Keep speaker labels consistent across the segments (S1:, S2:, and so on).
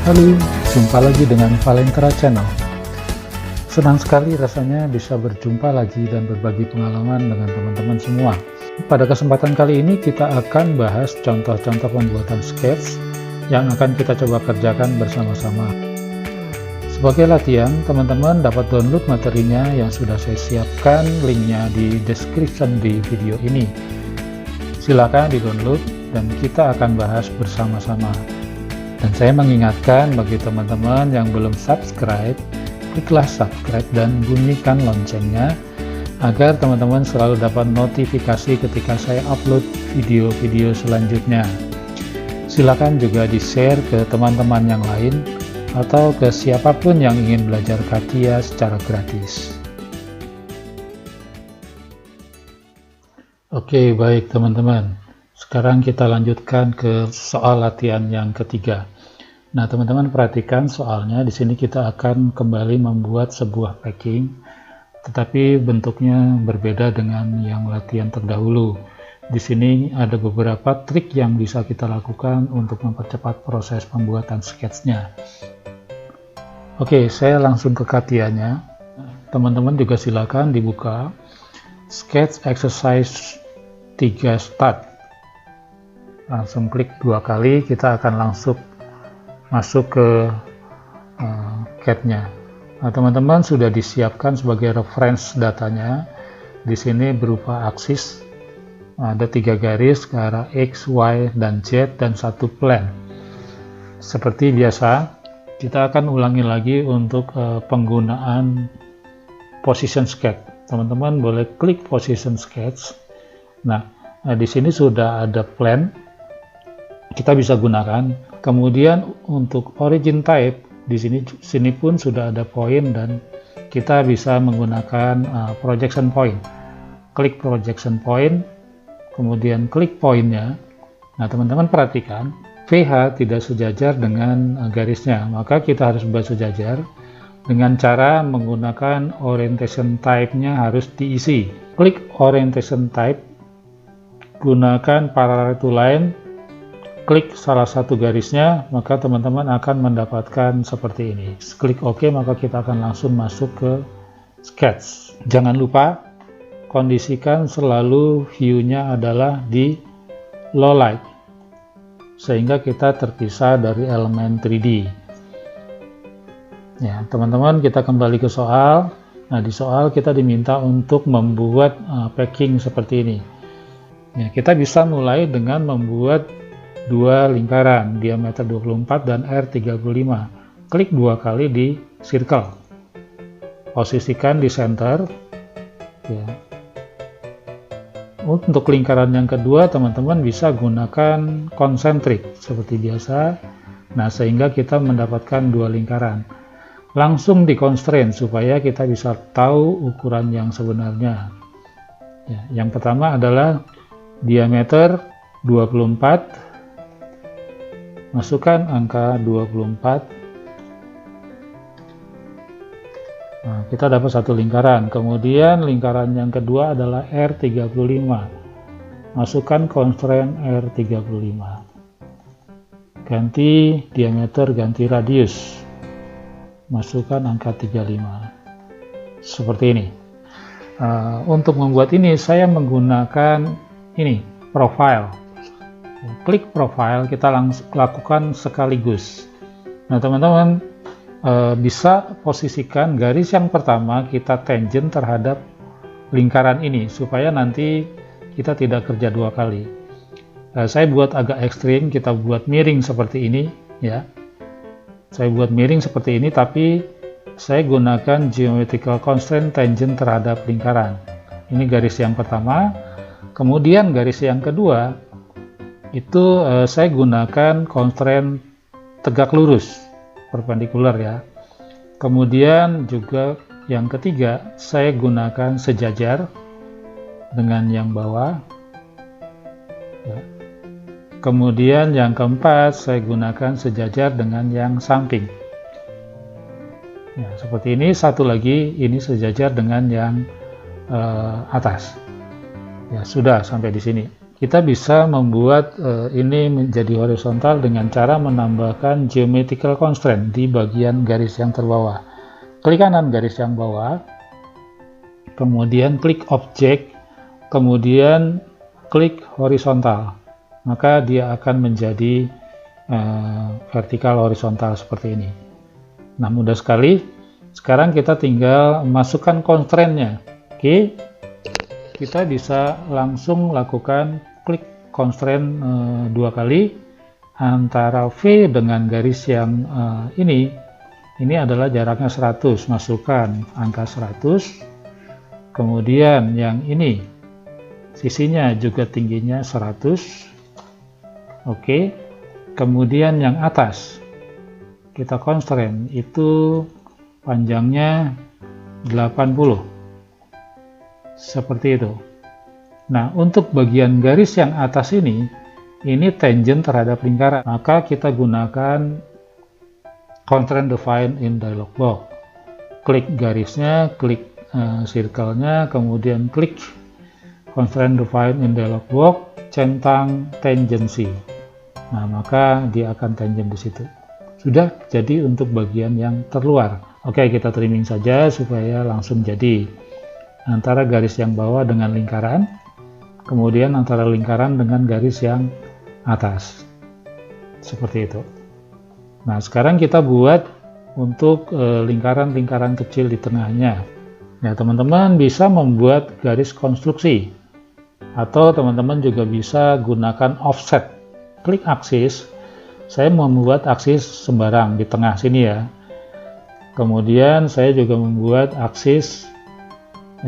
S1: Halo, jumpa lagi dengan Valentera Channel. Senang sekali rasanya bisa berjumpa lagi dan berbagi pengalaman dengan teman-teman semua. Pada kesempatan kali ini kita akan bahas contoh-contoh pembuatan sketch yang akan kita coba kerjakan bersama-sama. Sebagai latihan, teman-teman dapat download materinya yang sudah saya siapkan, linknya di description di video ini. Silakan di-download dan kita akan bahas bersama-sama. Dan saya mengingatkan bagi teman-teman yang belum subscribe, kliklah subscribe dan bunyikan loncengnya agar teman-teman selalu dapat notifikasi ketika saya upload video-video selanjutnya. Silakan juga di-share ke teman-teman yang lain atau ke siapapun yang ingin belajar CATIA secara gratis. Oke, baik teman-teman. Sekarang kita lanjutkan ke soal latihan yang ketiga. Nah, teman-teman perhatikan soalnya di sini kita akan kembali membuat sebuah packing, tetapi bentuknya berbeda dengan yang latihan terdahulu. Di sini ada beberapa trik yang bisa kita lakukan untuk mempercepat proses pembuatan sketsnya. Oke, saya langsung ke CATIA-nya. Teman-teman juga silakan dibuka Sketch Exercise 3 Start. Langsung klik 2 kali, kita akan langsung masuk ke CAD-nya. Nah, teman-teman sudah disiapkan sebagai reference datanya. Di sini berupa aksis, ada 3 garis ke arah X, Y, dan Z, dan 1 plane. Seperti biasa, kita akan ulangi lagi untuk penggunaan position sketch. Teman-teman boleh klik position sketch. Nah, di sini sudah ada plane. Kita bisa gunakan. Kemudian untuk origin type di sini pun sudah ada point dan kita bisa menggunakan projection point. Klik projection point, kemudian klik pointnya. Nah, teman-teman perhatikan VH tidak sejajar dengan garisnya, maka kita harus buat sejajar dengan cara menggunakan orientation type-nya harus diisi. Klik orientation type, gunakan parallel to line. Klik salah satu garisnya, maka teman-teman akan mendapatkan seperti ini. Klik OK, maka kita akan langsung masuk ke sketch. Jangan lupa, kondisikan selalu view-nya adalah di low light, sehingga kita terpisah dari elemen 3D. Ya, teman-teman, kita kembali ke soal. Nah, di soal kita diminta untuk membuat packing seperti ini. Ya, kita bisa mulai dengan membuat 2 lingkaran, diameter 24 dan R35. Klik 2 kali di circle. Posisikan di center. Ya. Untuk lingkaran yang kedua, teman-teman bisa gunakan konsentrik seperti biasa. Nah, sehingga kita mendapatkan 2 lingkaran. Langsung di constraint supaya kita bisa tahu ukuran yang sebenarnya. Ya, yang pertama adalah diameter 24. Masukkan angka 24. Nah, kita dapat 1 lingkaran. Kemudian lingkaran yang kedua adalah R35. Masukkan constraint R35. Ganti diameter, ganti radius. Masukkan angka 35. Seperti ini. Untuk membuat ini saya menggunakan ini, profile. Klik profile, kita langsung lakukan sekaligus. Nah, teman-teman bisa posisikan garis yang pertama kita tangent terhadap lingkaran ini supaya nanti kita tidak kerja 2 kali. Saya buat agak ekstrim, kita buat miring seperti ini ya. Saya buat miring seperti ini, tapi saya gunakan geometrical constraint tangent terhadap lingkaran. Ini garis yang pertama. Kemudian garis yang kedua itu saya gunakan constraint tegak lurus, perpendikular ya. Kemudian juga yang ketiga saya gunakan sejajar dengan yang bawah ya. Kemudian yang keempat saya gunakan sejajar dengan yang samping ya, seperti ini. Satu lagi ini sejajar dengan yang atas ya. Sudah sampai di sini. kita bisa membuat ini menjadi horizontal dengan cara menambahkan geometrical constraint di bagian garis yang terbawah. Klik kanan garis yang bawah, kemudian klik objek, kemudian klik horizontal, maka dia akan menjadi vertikal horizontal seperti ini. Nah, mudah sekali. Sekarang kita tinggal masukkan constraint-nya. Oke, kita bisa langsung lakukan klik constraint 2 kali antara V dengan garis yang ini adalah jaraknya 100, masukkan angka 100, kemudian yang ini sisinya juga tingginya 100. Oke, kemudian yang atas kita constraint itu panjangnya 80, seperti itu. Nah, untuk bagian garis yang atas ini tangent terhadap lingkaran, maka kita gunakan constraint define in dialog box. Klik garisnya, klik circle-nya, kemudian klik constraint define in dialog box, centang tangency. Nah, maka dia akan tangent di situ. Sudah jadi untuk bagian yang terluar. Oke, kita trimming saja supaya langsung jadi antara garis yang bawah dengan lingkaran, kemudian antara lingkaran dengan garis yang atas. Seperti itu. Nah, sekarang kita buat untuk lingkaran-lingkaran kecil di tengahnya. Ya, teman-teman bisa membuat garis konstruksi, atau teman-teman juga bisa gunakan offset. Klik aksis, saya membuat aksis sembarang di tengah sini ya. Kemudian saya juga membuat aksis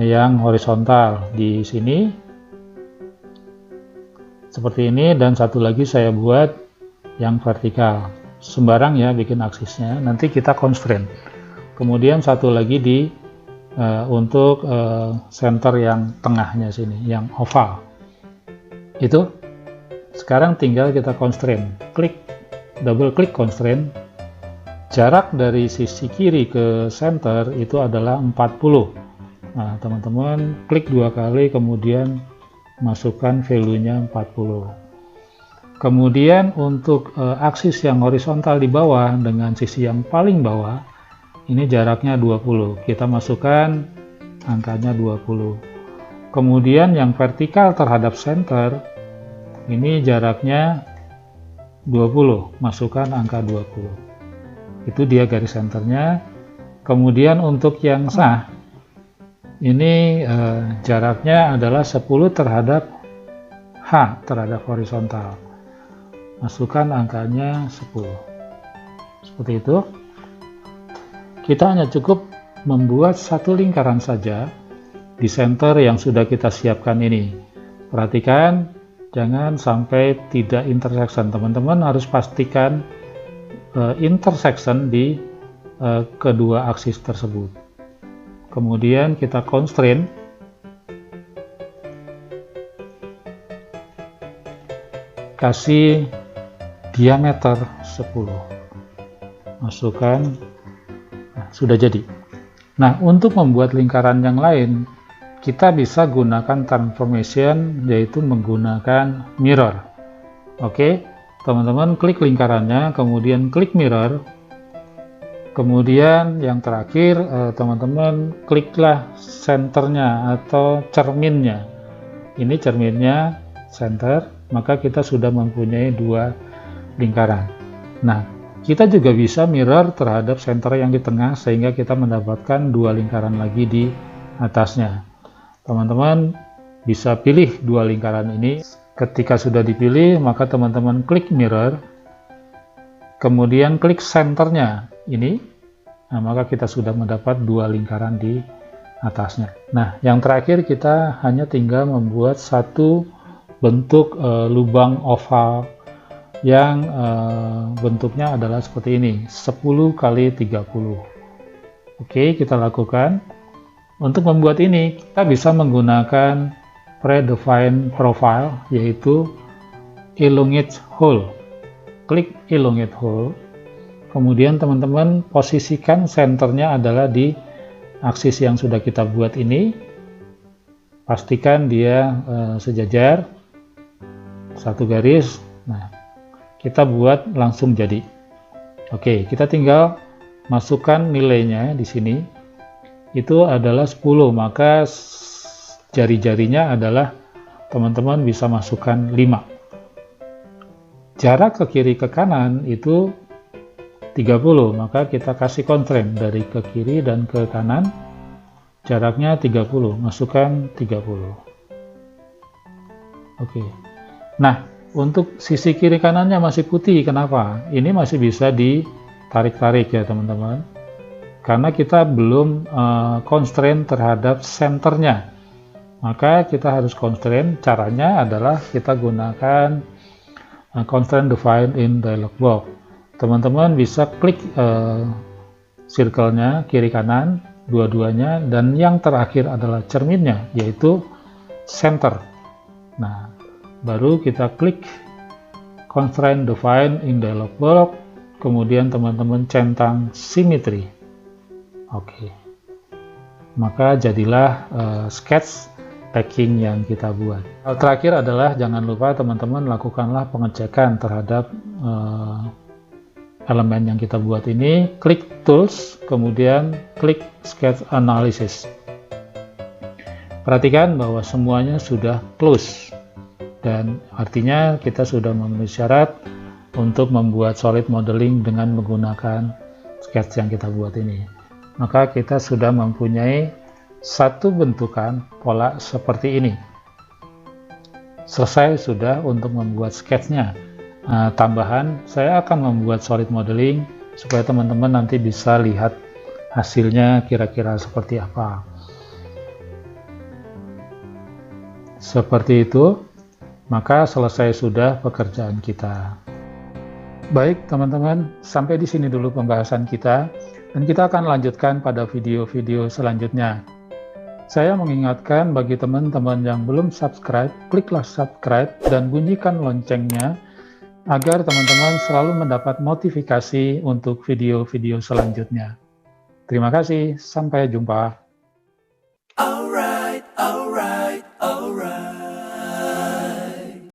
S1: yang horizontal di sini seperti ini, dan satu lagi saya buat yang vertikal. Sembarang ya bikin aksisnya, nanti kita constraint. Kemudian satu lagi di untuk center yang tengahnya sini, yang oval. Itu sekarang tinggal kita constraint. Double klik constraint. Jarak dari sisi kiri ke center itu adalah 40. Nah, teman-teman klik 2 kali, kemudian masukkan value-nya 40. Kemudian untuk aksis yang horizontal di bawah dengan sisi yang paling bawah, ini jaraknya 20. Kita masukkan angkanya 20. Kemudian yang vertikal terhadap center, ini jaraknya 20. Masukkan angka 20. Itu dia garis senternya. Kemudian untuk yang sah, ini jaraknya adalah 10 terhadap H, terhadap horizontal. Masukkan angkanya 10. Seperti itu. Kita hanya cukup membuat satu lingkaran saja di center yang sudah kita siapkan ini. Perhatikan, jangan sampai tidak intersection. Teman-teman harus pastikan intersection di kedua aksis tersebut. Kemudian kita constraint. Kasih diameter 10. Masukkan. Nah, sudah jadi. Nah, untuk membuat lingkaran yang lain, kita bisa gunakan transformation, yaitu menggunakan mirror. Oke, teman-teman klik lingkarannya, kemudian klik mirror. Kemudian yang terakhir, teman-teman kliklah senternya atau cerminnya. Ini cerminnya, center, maka kita sudah mempunyai 2 lingkaran. Nah, kita juga bisa mirror terhadap center yang di tengah, sehingga kita mendapatkan 2 lingkaran lagi di atasnya. Teman-teman bisa pilih 2 lingkaran ini. Ketika sudah dipilih, maka teman-teman klik mirror, kemudian klik senternya ini. Nah, maka kita sudah mendapat 2 lingkaran di atasnya. Nah, yang terakhir kita hanya tinggal membuat satu bentuk lubang oval yang bentuknya adalah seperti ini, 10 kali 30. Oke, kita lakukan. Untuk membuat ini, kita bisa menggunakan predefined profile, yaitu elongate hole. Klik elongate hole. Kemudian teman-teman posisikan senternya adalah di aksis yang sudah kita buat ini. Pastikan dia sejajar. satu garis. Nah, kita buat langsung jadi. Oke, kita tinggal masukkan nilainya di sini. Itu adalah 10, maka jari-jarinya adalah teman-teman bisa masukkan 5. Jarak ke kiri ke kanan itu 30, maka kita kasih constraint dari ke kiri dan ke kanan. Jaraknya 30, masukkan 30. Oke. Nah, untuk sisi kiri kanannya masih putih, kenapa? Ini masih bisa ditarik-tarik ya teman-teman. Karena kita belum constraint terhadap senternya. Maka kita harus constraint, caranya adalah kita gunakan constraint define in dialog box. Teman-teman bisa klik circle-nya kiri kanan, dua-duanya, dan yang terakhir adalah cerminnya, yaitu center. Nah, baru kita klik constraint define in dialog box, kemudian teman-teman centang symmetry. Oke. Maka jadilah sketch packing yang kita buat. Hal terakhir adalah jangan lupa teman-teman lakukanlah pengecekan terhadap elemen yang kita buat ini. Klik tools, kemudian klik sketch analysis. Perhatikan bahwa semuanya sudah close, dan artinya kita sudah memenuhi syarat untuk membuat solid modeling dengan menggunakan sketch yang kita buat ini. Maka kita sudah mempunyai satu bentukan pola seperti ini. Selesai sudah untuk membuat sketsnya. Tambahan, saya akan membuat solid modeling supaya teman-teman nanti bisa lihat hasilnya kira-kira seperti apa. Seperti itu, maka selesai sudah pekerjaan kita. Baik teman-teman, sampai di sini dulu pembahasan kita, dan kita akan lanjutkan pada video-video selanjutnya. Saya mengingatkan bagi teman-teman yang belum subscribe, kliklah subscribe dan bunyikan loncengnya agar teman-teman selalu mendapat notifikasi untuk video-video selanjutnya. Terima kasih, sampai jumpa.